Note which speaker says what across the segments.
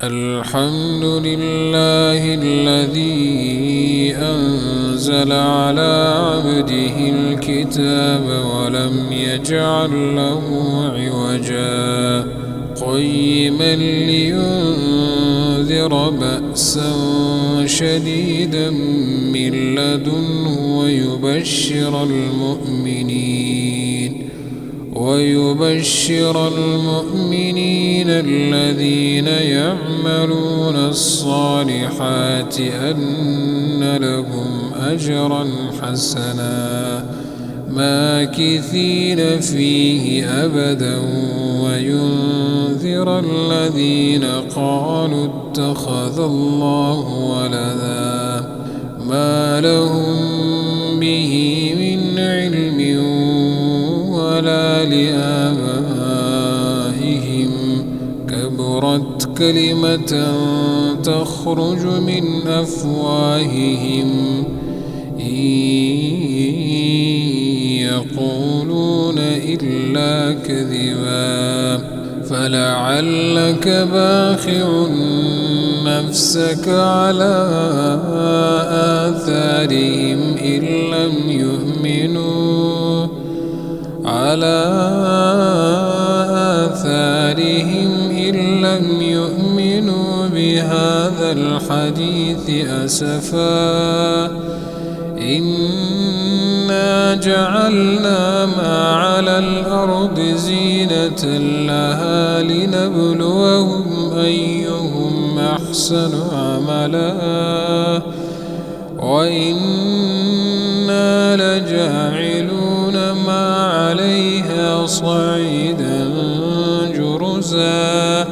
Speaker 1: الحمد لله الذي أنزل على عبده الكتاب ولم يجعل له عوجا قيما لينذر بأسا شديدا من لدنه ويبشر المؤمنين الذين يعملون الصالحات أن لهم أجرا حسنا ماكثين فيه أبدا وينذر الذين قالوا اتخذ الله ولدا ما لهم به من علم ولا لآبائهم كبرت كلمة تخرج من أفواههم إن يقولون إلا كذبا فلعلك باخع نفسك على آثارهم إن لم يؤمنوا بهذا الحديث أسفا إنا جعلنا ما على الأرض زينة لها لنبلوهم أيهم أحسن عملا وإنا لجاعلون ما عليها صعيدا جرزا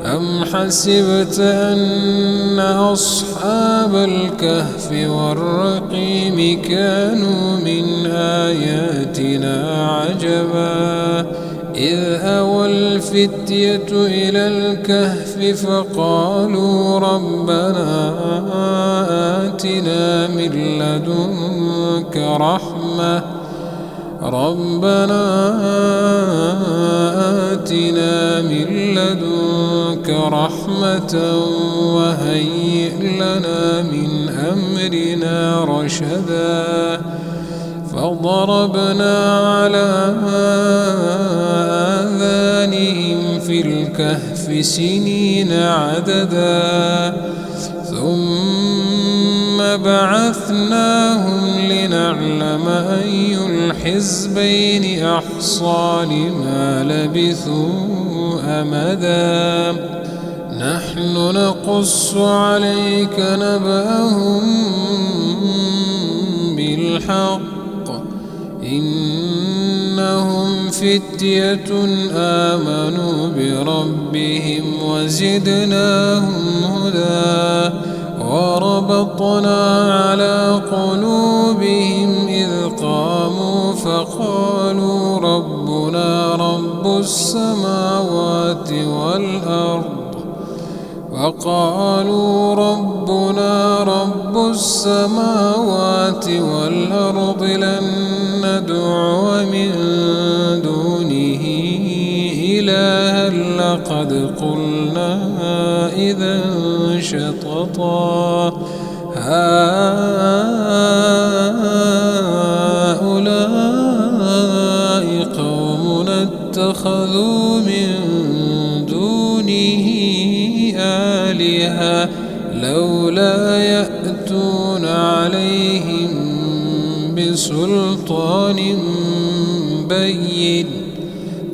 Speaker 1: أم حسبت أن أصحاب الكهف والرقيم كانوا من آياتنا عجبا إذ أوى الفتية إلى الكهف فقالوا ربنا آتنا من لدنك رحمة وهيئ لنا من أمرنا رشدا فضربنا على آذانهم في الكهف سنين عددا ثم بعثناهم لنعلم أي الحزبين أحصى لما لبثوا أمدا نحن نقص عليك نبأهم بالحق إنهم فتية آمنوا بربهم وزدناهم هدى وربطنا على قلوبهم إذ قاموا فقالوا ربنا رب السماوات والأرض لن ندعو من دونه إلها لقد قلنا إذا شططا هؤلاء قوم اتخذوا من دونه آلهة لولا يأتون عليهم بسلطان بين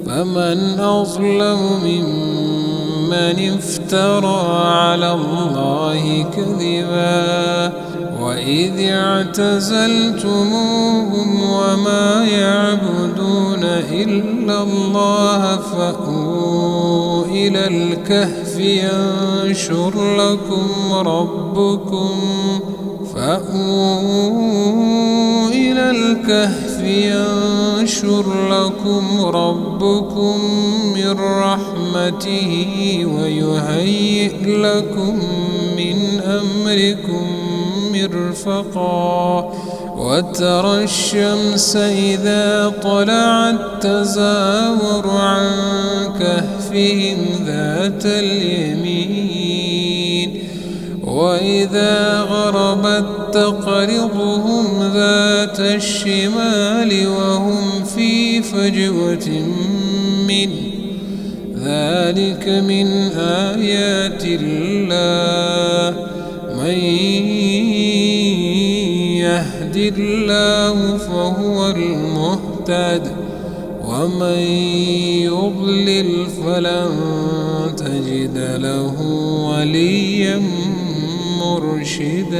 Speaker 1: فمن أظلم ممن افترى على الله كذبا وإذ اعتزلتموهم وما يعبدون إلا الله فأووا إلى الكهف ينشر لكم ربكم من رحمته ويهيئ لكم من أمركم مرفقا وترى الشمس إذا طلعت تزاور عن كهفهم ذات اليمين وإذا غربت تقرضهم ذات الشمال وهم في فجوة منه ذلك من آيات الله من يهد الله فهو المهتد ومن يضلل فلن تجد له وليا مرشدا.